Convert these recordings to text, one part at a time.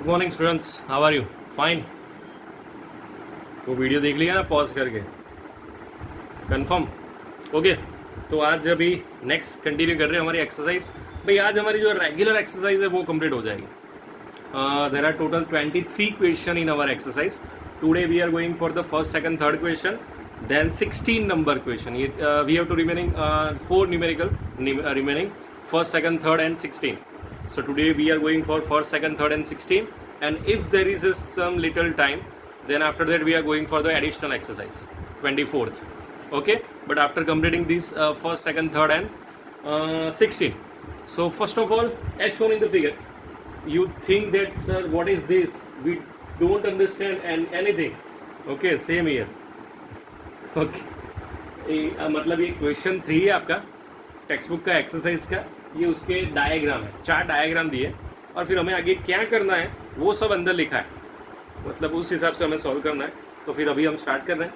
Good morning students, how are you? Fine. वो video देख लिया ना पॉज करके? कंफर्म? ओके। तो आज अभी नेक्स्ट कंटिन्यू कर रहे हैं हमारी एक्सरसाइज। भाई आज हमारी जो रेगुलर एक्सरसाइज है वो कंप्लीट हो जाएगी। There are total 23 question in our exercise. Today we are going for the first second third question, then 16 number question. ये we have to remaining 4 numerical remaining, first second third and 16. So today we are going for first, second, third and 16, and if there is some little time, then after that we are going for the additional exercise 24th. Okay, but after completing these first, second, third and 16. So first of all, as shown in the figure, you think that sir what is this, we don't understand and anything. Okay, same here. Okay, मतलब ये question 3 है आपका text book का exercise का। ये उसके diagram है, 4 diagram दिए और फिर हमें आगे क्या करना है वो सब अंदर लिखा है, मतलब उस हिसाब से हमें सॉल्व करना है। तो फिर अभी हम स्टार्ट कर रहे हैं।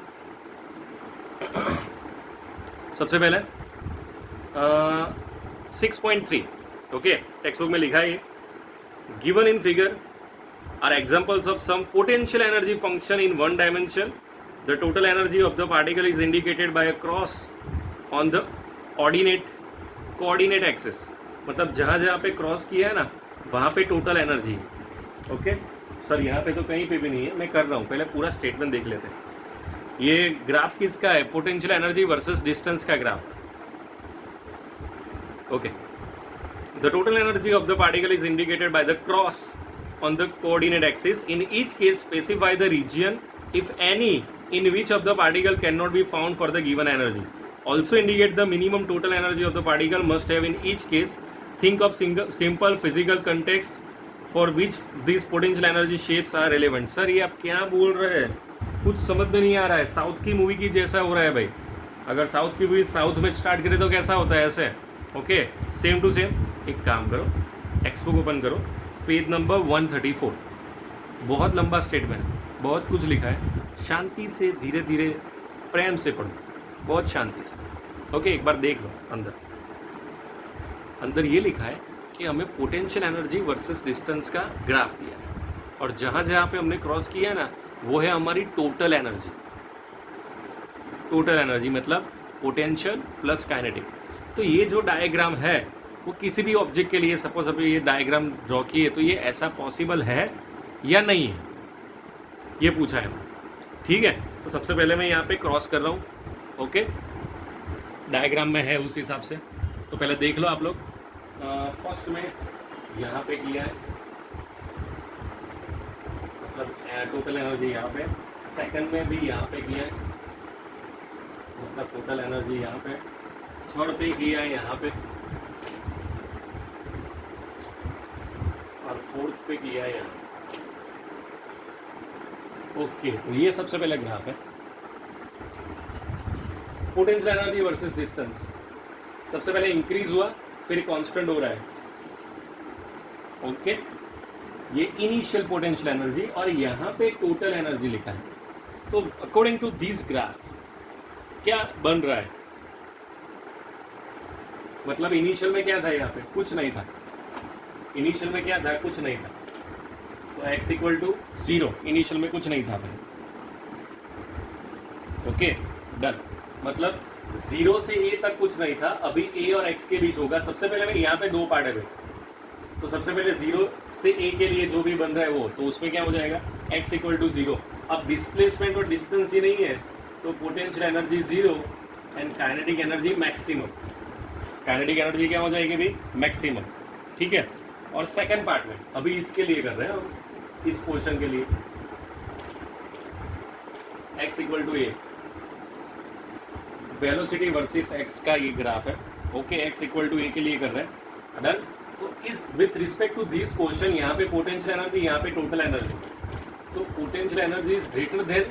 सबसे पहले 6.3 ओके, टेक्स्ट बुक में लिखा है ये, given in figure are examples of some potential energy function in one dimension. The total energy of the particle is indicated by a cross on the coordinate axis. मतलब जहाँ जहाँ पे cross किया है ना वहाँ पे टोटल एनर्जी। ओके सर, यहाँ पे तो कहीं पे भी नहीं है, मैं कर रहा हूँ, पहले पूरा स्टेटमेंट देख लेते हैं। ये ग्राफ किसका है? पोटेंशियल एनर्जी वर्सेस डिस्टेंस का graph. Okay, the total energy of the particle is indicated by the cross on the coordinate axis. In each case specify the region if any in which of the particle cannot be found for the given energy. Also indicate the minimum total energy of the particle must have in each case. Think of simple physical context for which these potential energy shapes are relevant. Sir ये आप क्या बोल रहे हैं? कुछ समझ में नहीं आ रहा है। साउथ की मूवी की जैसा हो रहा है भाई। अगर साउथ की मूवी साउथ में स्टार्ट करें तो कैसा होता है? ऐसे। Okay, same to same. एक काम करो, टेक्स्ट बुक ओपन करो, पेज नंबर 134। बहुत लंबा स्टेटमेंट है, बहुत कुछ लिखा है। शांति से धीरे धीरे प्रेम से पढ़ो, बहुत शांति से। ओके, एक बार देख लो। अंदर ये लिखा है कि हमें पोटेंशियल एनर्जी वर्सेस डिस्टेंस का ग्राफ दिया है और जहाँ जहाँ पे हमने क्रॉस किया है ना वो है हमारी टोटल एनर्जी। टोटल एनर्जी मतलब पोटेंशियल प्लस काइनेटिक। तो ये जो डायग्राम है वो किसी भी ऑब्जेक्ट के लिए, सपोज अभी ये डायग्राम ड्रॉ किए तो ये ऐसा पॉसिबल है या नहीं है, ये पूछा है। ठीक है, तो सबसे पहले मैं यहाँ पे क्रॉस कर रहा हूँ। ओके, डायग्राम में है उस हिसाब से। तो पहले देख लो आप लोग। फर्स्ट में यहाँ पे किया है, मतलब टोटल एनर्जी यहाँ पे। सेकंड में भी यहाँ पे किया है, मतलब टोटल एनर्जी यहाँ पे। थर्ड पे किया है यहाँ पे, और फोर्थ पे किया है यहाँ। ओके, तो ये सबसे पहले ग्राफ है पोटेंशियल एनर्जी वर्सेस डिस्टेंस। सबसे पहले इंक्रीज हुआ, फिर कांस्टेंट हो रहा है। ओके, ये इनिशियल पोटेंशियल एनर्जी और यहाँ पे टोटल एनर्जी लिखा है। तो अकॉर्डिंग टू दिस ग्राफ क्या बन रहा है? मतलब इनिशियल में क्या था? यहाँ पे कुछ नहीं था। इनिशियल में क्या था? कुछ नहीं था। तो x इक्वल टू 0, इनिशियल में कुछ नहीं था भाई। Okay, done. मतलब 0 से a तक कुछ नहीं था, अभी a और x के बीच होगा। सबसे पहले मैं यहाँ पे 2 पार्ट है भाई, तो सबसे पहले 0 से a के लिए जो भी बन रहा है वो, तो उसमें क्या हो जाएगा? x equal to 0। अब डिस्प्लेसमेंट और डिस्टेंस ही नहीं है तो potential energy 0 and kinetic energy maximum. Kinetic energy क्या हो जाएगी भाई? मैक्सिमम। ठीक है, और सेकंड पार्ट में अभी इसके लिए कर रहे हैं हम, इस पोर्शन के लिए x equal to a, velocity versus x का ये ग्राफ है। Okay, x equal to a के लिए कर रहे हैं। डन। तो इस with respect to this portion, यहाँ पे पोटेंशियल एनर्जी, यहाँ पे टोटल एनर्जी। तो potential energy is greater than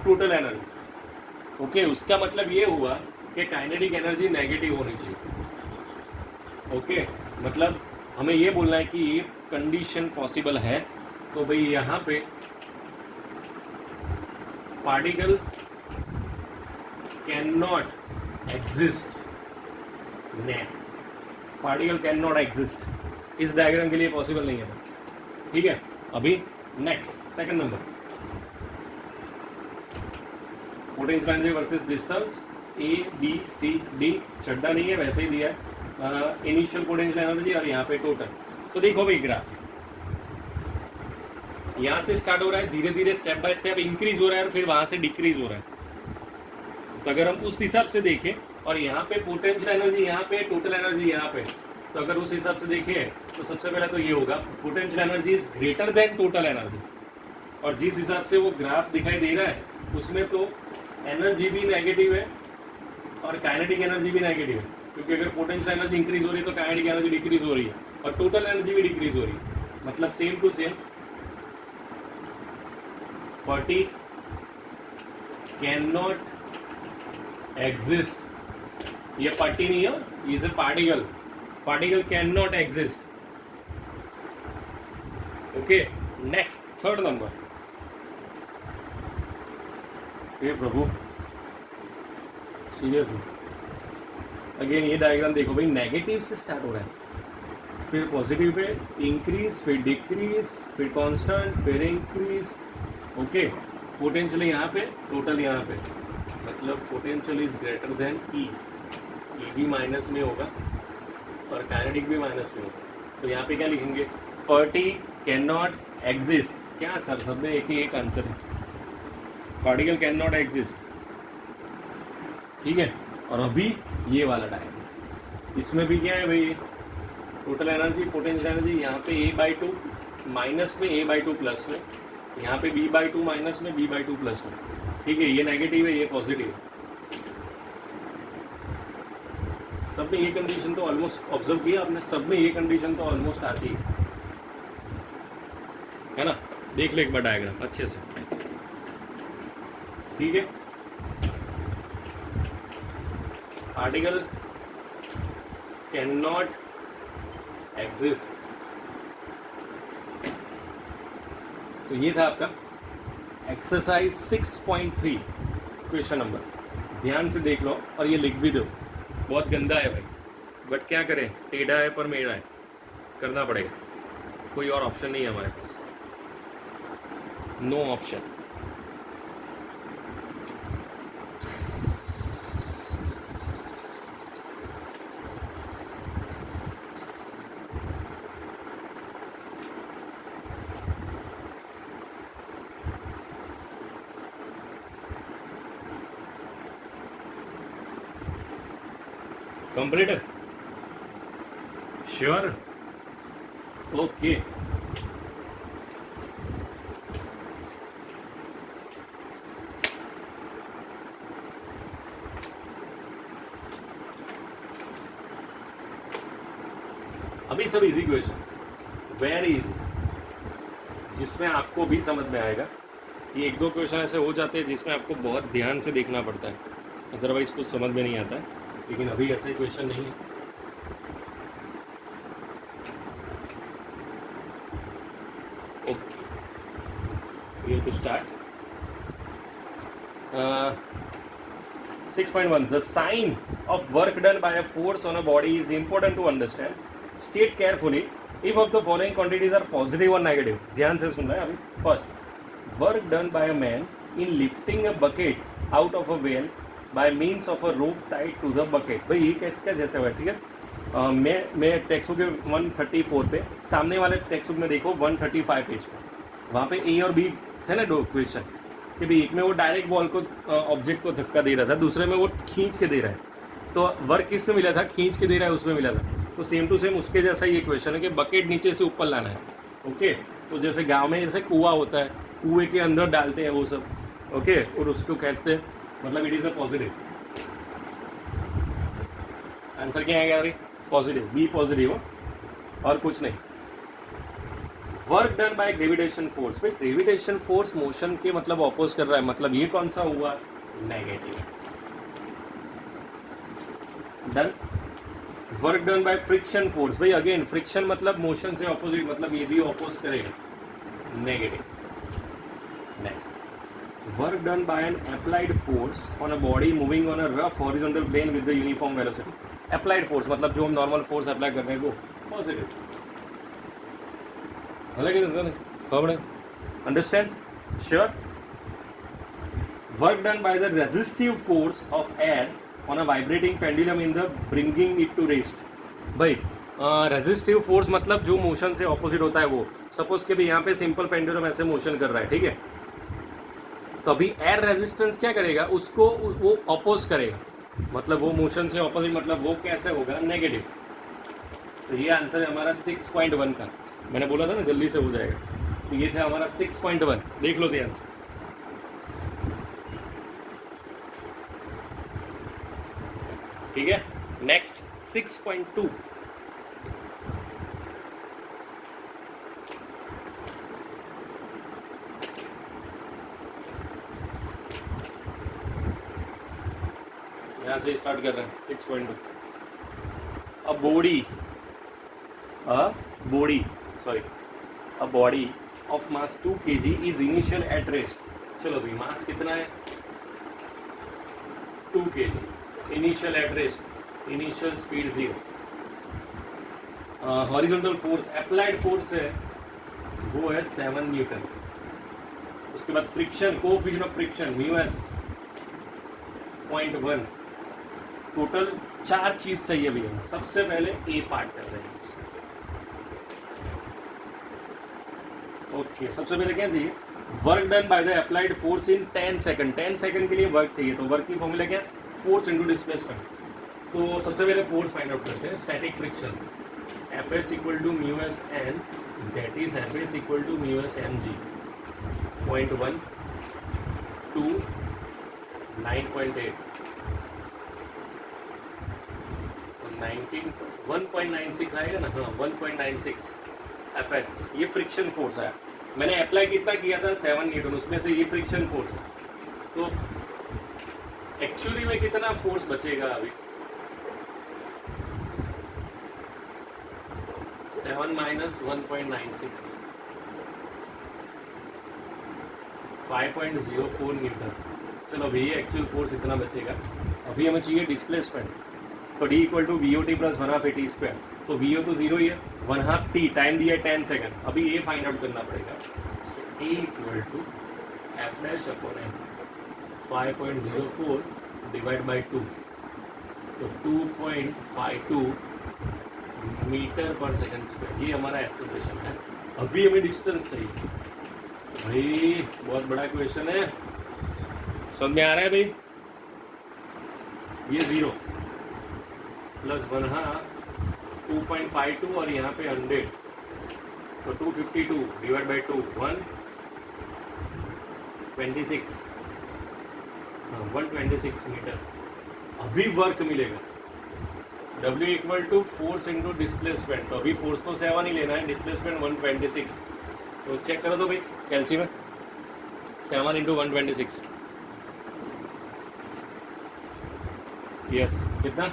total energy. Okay, उसका मतलब ये हुआ कि काइनेटिक एनर्जी नेगेटिव होनी चाहिए। ओके, मतलब हमें ये बोलना है कि ये कंडीशन पॉसिबल है। तो भाई यहाँ पे particle can not exist, particle can not exist इस डायग्राम के लिए पॉसिबल नहीं है। ठीक है, अभी next second number, potential energy versus distance, A B C D, छड्डा नहीं है वैसे ही दिया है, इनिशियल पोटेंशियल एनर्जी और यहाँ पे टोटल। तो देखो भाई ग्राफ यहाँ से स्टार्ट हो रहा है, धीरे धीरे स्टेप बाय स्टेप इंक्रीज हो रहा है और फिर वहां से डिक्रीज हो रहा है। तो अगर हम उस हिसाब से देखें और यहाँ पे पोटेंशियल एनर्जी यहाँ पे, टोटल एनर्जी यहाँ पे, तो अगर उस हिसाब से देखें तो सबसे पहले तो ये होगा potential energy is greater than total energy. और जिस हिसाब से वो ग्राफ दिखाई दे रहा है उसमें तो एनर्जी भी नेगेटिव है और काइनेटिक एनर्जी भी नेगेटिव है, क्योंकि अगर पोटेंशियल एनर्जी इंक्रीज हो रही है तो काइनेटिक एनर्जी डिक्रीज हो रही है और टोटल एनर्जी भी डिक्रीज हो रही है। मतलब same to same party can not exist, ये पार्टी नहीं है, ये is a particle, particle can not exist. Okay, next third number, हे प्रभु सीरियसली अगेन ये डायग्राम देखो भाई, नेगेटिव से स्टार्ट हो रहा है, फिर पॉजिटिव पे इंक्रीज, फिर डिक्रीज, फिर कांस्टेंट, फिर इंक्रीज। ओके, पोटेंशियल यहाँ पे, टोटल यहाँ पे, मतलब पोटेंशियल इज ग्रेटर देन ई, ई भी माइनस में होगा और काइनेटिक भी माइनस में होगा। तो यहाँ पे क्या लिखेंगे, पार्टी कैन नॉट एग्जिस्ट। क्या सर, सब में एक ही एक आंसर है, पार्टिकल कैन नॉट एग्जिस्ट, ठीक है। और अभी ये वाला डायग्राम, इसमें भी क्या है भाई, टोटल एनर्जी, पोटेंशियल एनर्जी यहाँ पे a/2 माइनस में, a/2 प्लस में, यहाँ पे b/2 माइनस में, b/2 प्लस में, ठीक है। ये नेगेटिव है, ये पॉजिटिव है। सब में ये कंडीशन तो ऑलमोस्ट ऑब्जर्व किया आपने, सब में ये कंडीशन तो ऑलमोस्ट आती है ना। देख लो एक बार डायग्राम अच्छे से, ठीक है। पार्टिकल कैन नॉट एग्जिस्ट, तो ये था आपका एक्सरसाइज 6.3 क्वेश्चन नंबर। ध्यान से देख लो और ये लिख भी दो, बहुत गंदा है भाई, बट क्या करें, टेढ़ा है पर मेढ़ा है, करना पड़ेगा, कोई और ऑप्शन नहीं है हमारे पास, नो ऑप्शन। कंप्लीट है, श्योर, ओके। अभी सब इजी क्वेश्चन, वेरी इजी, जिसमें आपको भी समझ में आएगा। ये एक दो क्वेश्चन ऐसे हो जाते हैं जिसमें आपको बहुत ध्यान से देखना पड़ता है, अदरवाइज कुछ समझ में नहीं आता है, लेकिन अभी ऐसे क्वेश्चन नहीं है। ओके, ये to start 6.1 the sign of work done by a force on a body is important to understand, state carefully if of the following quantities are positive और नेगेटिव। ध्यान से सुन रहे हैं अभी। First, work done by a man in lifting a bucket out of a well by means of a rope tied to the bucket. भाई ये कैसे जैसे हुआ, ठीक है। मैं टेक्स्ट बुक के 134 पे, सामने वाले टेक्स्ट बुक में देखो 135 पेज पे, वहाँ पे ए और बी थे ना दो क्वेश्चन, कि भाई एक में वो डायरेक्ट बॉल को ऑब्जेक्ट को धक्का दे रहा था, दूसरे में वो खींच के दे रहा है। तो वर्क किस में मिला था, खींच के दे रहा है उसमें मिला था। तो सेम टू सेम उसके जैसा ये क्वेश्चन है कि बकेट नीचे से ऊपर लाना है। ओके, तो जैसे गांव में जैसे कुआं होता है, कुएं के अंदर डालते हैं वो सब। ओके, और उसको कहते हैं, मतलब it is a positive. Answer क्या आएगा भाई, पॉजिटिव, बी पॉजिटिव हो और कुछ नहीं। Work done bye gravitation force, भाई ग्रेविटेशन फोर्स मोशन के मतलब ऑपोज कर रहा है, मतलब ये कौन सा हुआ, negative. Done work done by friction force, भाई अगेन फ्रिक्शन मतलब मोशन से ऑपोजिट, मतलब ये भी ऑपोज करेगा, negative. Next, work done by an applied force on a body moving on a rough horizontal plane with the uniform velocity. Applied force मतलब जो हम नॉर्मल फोर्स अप्लाई कर रहे हैं वो पॉजिटिव, खबर understand sure work done by the resistive force of air on a vibrating pendulum in the bringing it to rest भाई resistive force मतलब जो मोशन से ऑपोजिट होता है वो सपोज के भी यहाँ पे सिंपल पेंडुलम ऐसे मोशन कर रहा है ठीक है तो अभी एयर रेजिस्टेंस क्या करेगा उसको वो अपोज करेगा मतलब वो मोशन से ऑपोजिट मतलब वो कैसे होगा नेगेटिव तो ये आंसर है हमारा 6.1 का मैंने बोला था ना जल्दी से हो जाएगा तो ये था हमारा 6.1 देख लो ध्यान से ठीक है नेक्स्ट 6.2 यहाँ से स्टार्ट कर रहे हैं 6.2 a body of mass 2 kg is initial at rest चलो भाई मास कितना है 2 kg initial at rest initial speed 0 horizontal force applied force है वो है 7 न्यूटन उसके बाद friction coefficient of friction mu S 0.1 total 4 चीज चाहिए भैया सबसे पहले ए पार्ट कर रहे हैं ओके सबसे पहले क्या चाहिए work done by the applied force in 10 second 10 second के लिए वर्क चाहिए तो वर्क की फॉर्मूला क्या फोर्स इनटू डिस्प्लेसमेंट तो सबसे पहले फोर्स फाइंड आउट करते हैं static friction Fs equal to mu S N that is Fs equal to mu S M G 0.1 two 9.8 1.96 आएगा ना हाँ 1.96 Fs ये फ्रिक्शन फोर्स है मैंने अप्लाई कितना किया था 7 न्यूटन उसमें से ये फ्रिक्शन फोर्स है तो एक्चुअली में कितना फोर्स बचेगा अभी 7 माइनस 1.96 5.04 न्यूटन चलो अभी एक्चुअल फोर्स इतना बचेगा अभी हमें चाहिए डिस्प्लेसमेंट तो D equal to V O T plus 1/2 AT square तो वी ओ तो जीरो ही है 1/2 T टाइम दिया है 10 सेकंड अभी ये फाइंड आउट करना पड़ेगा so A equal to F dash upon M 5.04 divide by 2 तो 2.52 मीटर पर सेकंड स्क्वायर ये हमारा एक्सेलरेशन है अभी हमें डिस्टेंस चाहिए भाई बहुत बड़ा क्वेश्चन है समझ में आ रहा है भाई ये 0 प्लस 1/2 2.52 और यहाँ पे 100 तो 252 डिवाइड बाई 2 126 हाँ 126 मीटर अभी वर्क मिलेगा W equal to force into displacement तो अभी फोर्स तो 7 ही लेना है डिस्प्लेसमेंट 126 तो चेक करो तो भाई कैलसी में 7 इंटू 126 यस कितना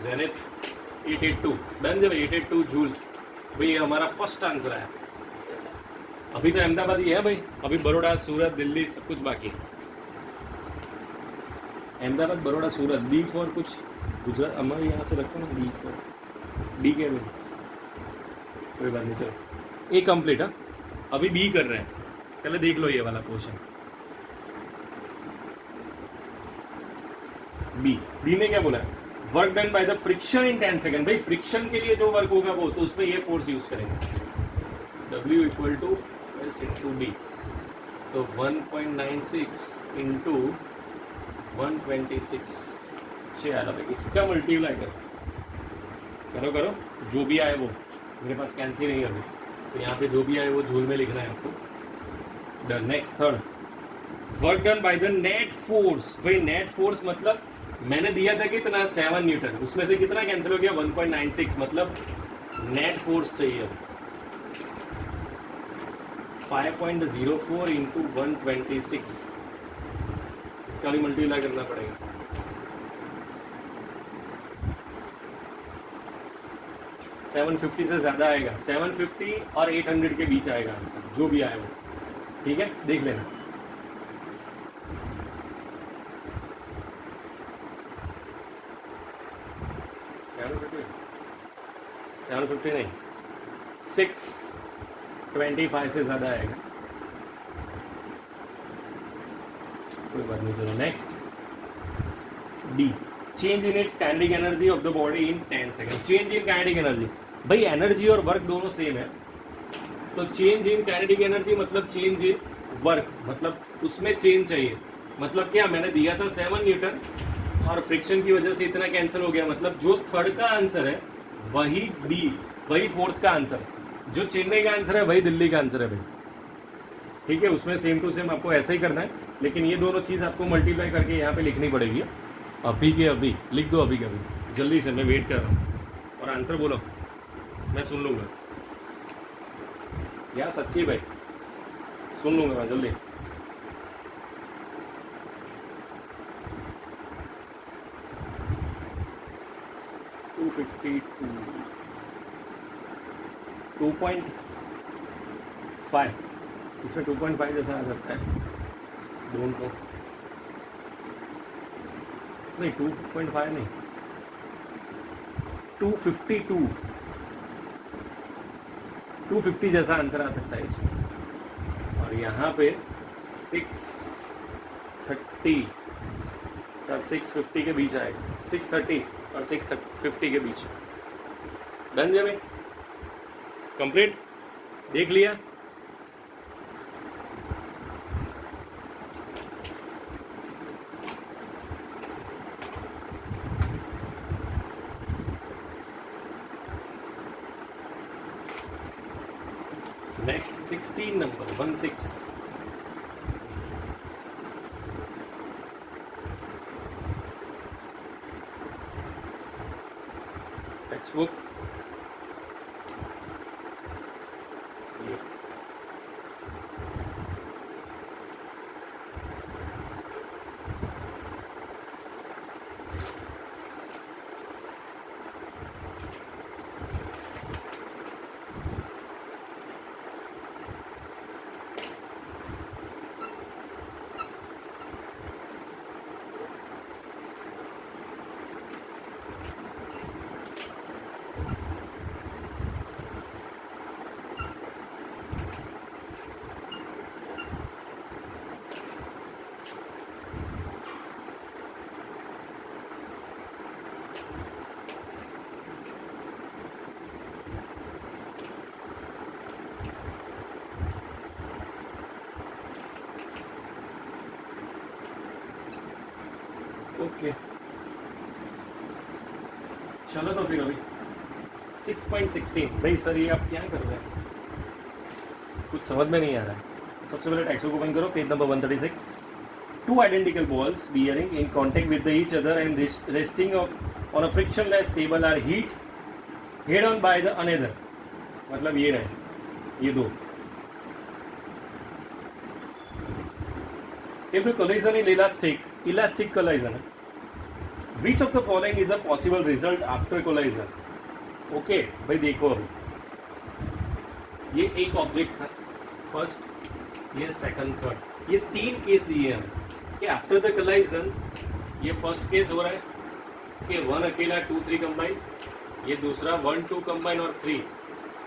जेनिथ 882 डन जब 882 जूल भाई ये हमारा फर्स्ट आंसर है अभी तो अहमदाबाद ही है भाई अभी बड़ौदा सूरत दिल्ली सब कुछ बाकी है अहमदाबाद बड़ौदा सूरत डी फॉर कुछ गुजरात हमारे यहाँ से रखो ना डी फॉर डी के में कोई बात नहीं चलो ए कंप्लीट है अभी बी कर रहे हैं पहले देख लो ये वाला क्वेश्चन बी में क्या बोला है work done by the friction in 10 second भाई फ्रिक्शन के लिए जो वर्क होगा वो तो उसमें ये फोर्स यूज करेंगे W equal to S into D तो 1.96 इंटू 126 चलो भाई इसका मल्टीप्लाई करो करो जो भी आए वो मेरे पास कैंसिल नहीं अभी तो यहाँ पे जो भी आए वो झूल में लिखना है आपको the next third work done by the net force भाई नेट फोर्स मतलब मैंने दिया था कितना 7 न्यूटन उसमें से कितना कैंसिल हो गया 1.96 मतलब नेट फोर्स चाहिए 5.04 इंटू 126 इसका भी मल्टीप्लाई करना पड़ेगा $750 से ज़्यादा आएगा 750 और 800 के बीच आएगा आंसर जो भी आए वो ठीक है देख लेना सेवन फिफ्टी नहीं 625 से ज़्यादा आएगा, कोई बात नहीं। चलो next, D, change in its kinetic energy of the body in 10 second. Change in kinetic energy, भाई एनर्जी और वर्क दोनों सेम है, तो चेंज इन काइनेटिक एनर्जी मतलब चेंज इन वर्क, मतलब उसमें चेंज चाहिए। मतलब क्या, मैंने दिया था 7 न्यूटन और फ्रिक्शन की वजह से इतना कैंसिल हो गया, मतलब जो थर्ड का आंसर है वही डी, वही फोर्थ का आंसर है, जो चेन्नई का आंसर है वही दिल्ली का आंसर है भाई, ठीक है। उसमें सेम टू सेम आपको ऐसा ही करना है, लेकिन ये दोनों चीज़ आपको मल्टीप्लाई करके यहाँ पे लिखनी पड़ेगी। अभी के अभी लिख दो, अभी के अभी जल्दी से, मैं वेट कर रहा हूँ, और आंसर बोलो, मैं सुन लूँगा यार, सच्ची भाई सुन लूँगा मैं जल्दी। टू 2.5, इसमें 2.5 जैसा आ सकता है, डोंट नो, नहीं 2.5 नहीं, 250 जैसा आंसर आ सकता है इसमें। और यहाँ पे 630 और 650 के बीच आएगा, 630 और 650 के बीच। डन है भाई, कंप्लीट, देख लिया। Next 16 number 16, text book, okay चलो। तो फिर अभी 6.16, भाई सर ये आप क्या कर रहे हैं, कुछ समझ में नहीं आ रहा है। सबसे पहले टेक्स्ट बुक ओपन करो, page number 136। Two identical balls bearing in contact with each other and resting on a frictionless table are head on by the another, मतलब ये रहे, ये दो। If the collision is elastic collision, which of the following is a possible result after collision? Okay भाई देखो, अभी ये एक ऑब्जेक्ट था, फर्स्ट, ये सेकंड, थर्ड, ये तीन केस दिए हैं कि आफ्टर द कोलाइजन ये फर्स्ट केस हो रहा है कि 1 अकेला 2 3 कंबाइन, ये दूसरा 1 2 कंबाइन और 3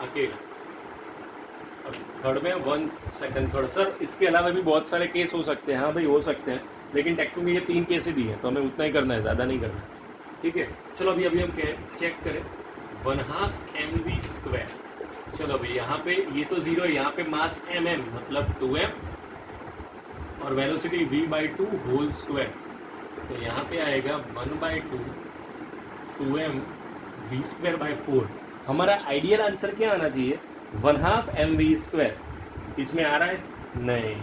अकेला, और थर्ड में 1 सेकंड थर्ड। सर इसके अलावा भी बहुत सारे केस हो सकते हैं, हाँ भाई हो सकते हैं, लेकिन टेक्स्ट में ये 3 केस ही दिए हैं, तो हमें उतना ही करना है, ज़्यादा नहीं करना, ठीक है। चलो अभी हम चेक करें, 1/2 mv²। चलो भाई यहाँ पे ये तो 0 है, यहाँ पे मास mm मतलब 2m और वेलोसिटी v/2 होल स्क्वायर, तो यहाँ पे आएगा 1/2 2m v²/4। हमारा आइडियल आंसर क्या आना चाहिए, 1/2 mv²। इसमें आ रहा है नहीं,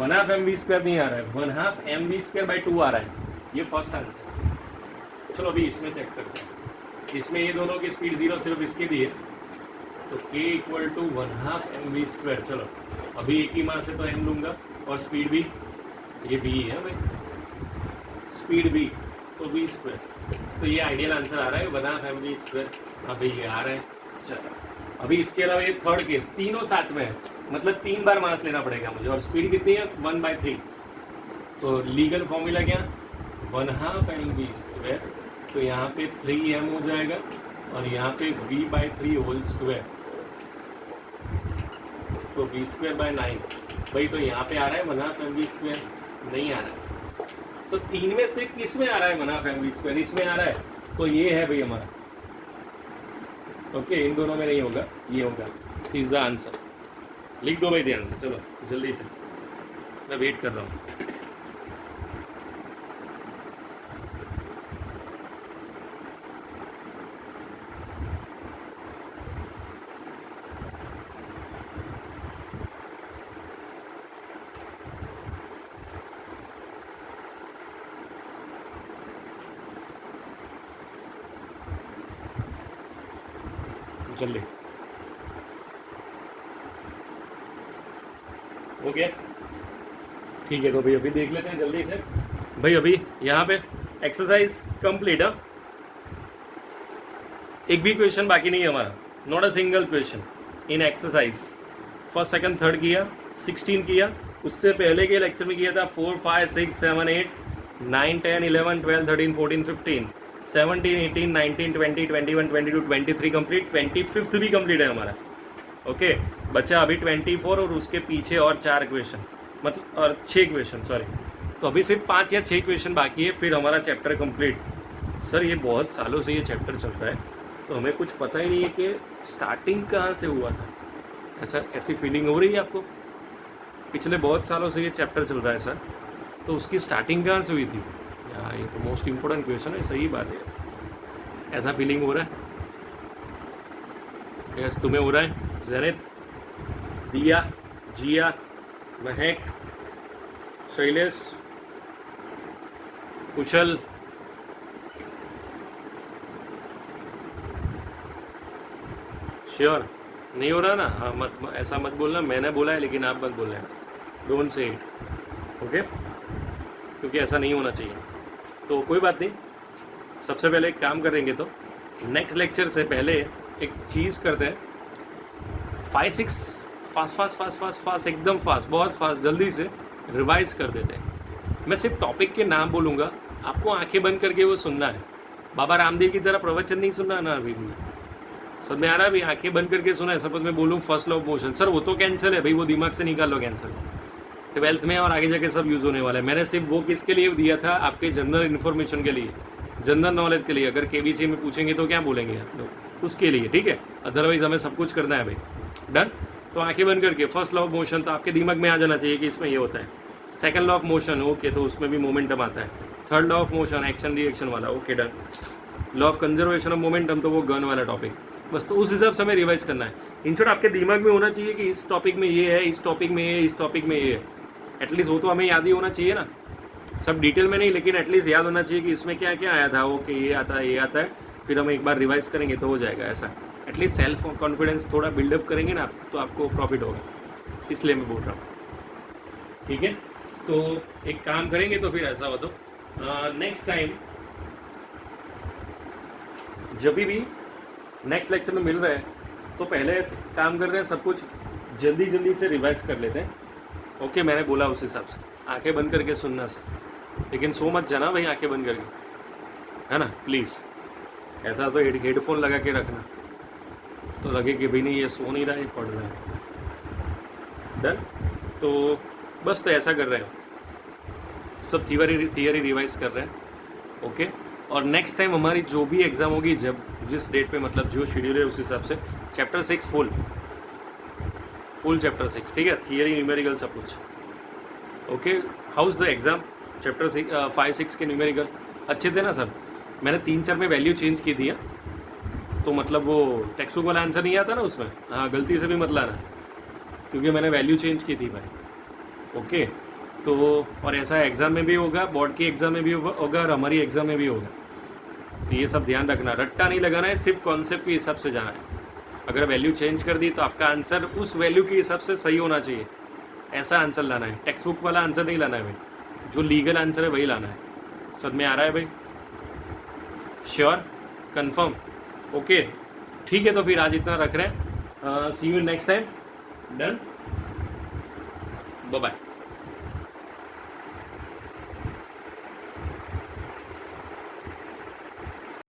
1/2 mv² नहीं आ रहा है, 1/2 mv²/2 आ रहा है, ये फर्स्ट आंसर। चलो अभी इसमें चेक करते हैं, इसमें ये दोनों की स्पीड 0 सिर्फ इसके दिए, तो k = 1/2 mv²। चलो अभी एक ही मास है तो m लूँगा, और स्पीड भी ये v है भाई, स्पीड v तो v², तो ये आइडियल आंसर आ रहा है 1/2 mv²। अभी ये आ रहा है। चलो अभी इसके अलावा ये थर्ड केस, तीनों साथ में है, मतलब 3 बार मास लेना पड़ेगा मुझे, और स्पीड कितनी है 1/3, तो लीगल फॉर्मूला क्या, 1/2 mv², तो यहाँ पे 3m हो जाएगा, और यहाँ पे v/3 होल स्क्वायर, तो v²/9 भाई, तो यहाँ पे आ रहा है 1/2 mv², नहीं आ रहा है। तो 3 में से किस में आ रहा है 1/2 mv²? इसमें आ रहा है, तो ये है भाई हमारा। ओके, इन दोनों में नहीं होगा, ये होगा। Is the answer. लिख दो भाई ध्यान से, चलो जल्दी से, मैं वेट कर रहा हूँ। जल्दी हो गया, ठीक है। तो भाई अभी देख लेते हैं जल्दी से भाई। अभी यहाँ पे एक्सरसाइज कंप्लीट है, एक भी क्वेश्चन बाकी नहीं है हमारा, not a single question in exercise. First second third किया, 16 किया, उससे पहले के लेक्चर में किया था 4 5 6 7 8 9 10 11 12 13 14 15 17 18 19 20 21 22 23 कंप्लीट, 25th भी कंप्लीट है हमारा। ओके, बच्चा अभी 24 और उसके पीछे और 4 क्वेश्चन, मतलब और 6 क्वेश्चन, सॉरी। तो अभी सिर्फ 5 या 6 क्वेश्चन बाकी है, फिर हमारा चैप्टर कंप्लीट। सर ये बहुत सालों से ये चैप्टर चल रहा है, तो हमें कुछ पता ही नहीं है कि स्टार्टिंग कहाँ से हुआ था। ऐसी फीलिंग हो रही है आपको? पिछले बहुत सालों से ये चैप्टर चल रहा है सर, तो उसकी स्टार्टिंग कहाँ से हुई थी यार? ये तो मोस्ट इम्पोर्टेंट क्वेश्चन है, सही बात है। ऐसा फीलिंग हो रहा है? यस, तुम्हें हो रहा है? जैनित, दिया, जिया, महक, शैलेश, कुशल, श्योर नहीं हो रहा ना? हाँ, मत ऐसा मत बोलना, मैंने बोला है लेकिन आप मत बोलना ऐसा, डोंट से इट, ओके? क्योंकि ऐसा नहीं होना चाहिए। तो कोई बात नहीं, सबसे पहले एक काम करेंगे, तो नेक्स्ट लेक्चर से पहले एक चीज़ करते हैं, 5 6 fast fast fast fast fast एकदम फास्ट, बहुत फास्ट, जल्दी से रिवाइज कर देते हैं। मैं सिर्फ टॉपिक के नाम बोलूँगा, आपको आंखें बंद करके वो सुनना है। बाबा रामदेव की तरह प्रवचन नहीं सुनना ना अभी भी, समझ में आ रहा है? अभी आंखें बंद करके सुना है। सपोज मैं बोलूँ first law of motion, sir वो तो कैंसिल है भाई, वो दिमाग से निकाल लो, कैंसिल 12th में और आगे जाके सब यूज़ होने वाला है। मैंने सिर्फ वो किसके लिए दिया था? आपके जनरल इन्फॉर्मेशन के लिए, जनरल नॉलेज के लिए। अगर केबीसी में पूछेंगे तो क्या बोलेंगे आप लोग, उसके लिए, ठीक है? अदरवाइज हमें सब कुछ करना है भाई, डन? तो आंखें बंद करके फर्स्ट लॉ ऑफ मोशन तो आपके दिमाग में आ जाना चाहिए कि इसमें ये होता है। Second law of motion, okay, तो उसमें भी मोमेंटम आता है। Third law of motion action reaction वाला, okay done. Law of conservation of momentum, तो वो गन वाला टॉपिक, बस। तो उस हिसाब से हमें रिवाइज करना है। इन शॉर्ट आपके दिमाग में होना चाहिए कि इस टॉपिक में ये है, इस टॉपिक में ये, इस टॉपिक में ये है। एटलीस्ट वो तो हमें याद ही होना चाहिए ना, सब डिटेल में नहीं, लेकिन एटलीस्ट याद होना चाहिए कि इसमें क्या क्या आया था, ओके ये आता है, ये आता है। फिर हम एक बार रिवाइज करेंगे तो हो जाएगा। ऐसा एटलीस्ट सेल्फ कॉन्फिडेंस थोड़ा बिल्डअप करेंगे ना, तो आपको प्रॉफिट होगा, इसलिए मैं बोल रहा हूँ, ठीक है? तो एक काम करेंगे, तो फिर ऐसा हो तो नेक्स्ट टाइम जब भी नेक्स्ट लेक्चर में मिल रहे हैं, तो पहले काम कर रहे हैं, सब कुछ जल्दी जल्दी से रिवाइज कर लेते हैं। ओके, मैंने बोला उस हिसाब से आंखें बंद करके सुनना सर, लेकिन सो मत जाना भाई आंखें बंद करके, है ना? प्लीज़ ऐसा तो हेडफोन लगा के रखना, तो लगे कि भाई नहीं ये सो नहीं रहा है, पढ़ रहा है, डन? तो बस, तो ऐसा कर रहे हैं, सब थियरी रिवाइज कर रहे हैं, ओके? और नेक्स्ट टाइम हमारी जो भी एग्ज़ाम होगी, जब जिस डेट पे, मतलब जो शेड्यूल है उस हिसाब से, चैप्टर 6 फुल चैप्टर 6, ठीक है? थियरी, न्यूमेरिकल, सब कुछ, okay? House the exam chapter 5 6 के न्यूमेरिकल अच्छे थे ना सर? मैंने 3 4 में वैल्यू चेंज की थी, तो मतलब वो टेक्स्ट बुक वाला आंसर नहीं आता ना उसमें, हाँ, गलती से भी मत लाना, क्योंकि मैंने वैल्यू चेंज की थी भाई, ओके? तो और ऐसा एग्ज़ाम में भी होगा, बोर्ड की एग्ज़ाम में भी होगा, और हमारी एग्ज़ाम में भी होगा। तो ये सब ध्यान रखना, रट्टा नहीं लगाना है, सिर्फ कॉन्सेप्ट के हिसाब से जाना है। अगर वैल्यू चेंज कर दी तो आपका आंसर उस वैल्यू के हिसाब से सही होना चाहिए, ऐसा आंसर लाना है। टेक्स्ट बुक वाला आंसर नहीं लाना है भाई, जो लीगल आंसर है वही लाना है। समझ में आ रहा है भाई? Sure, confirm, okay? ठीक है, तो फिर आज इतना रख रहे हैं। See you next time, done? Bye bye.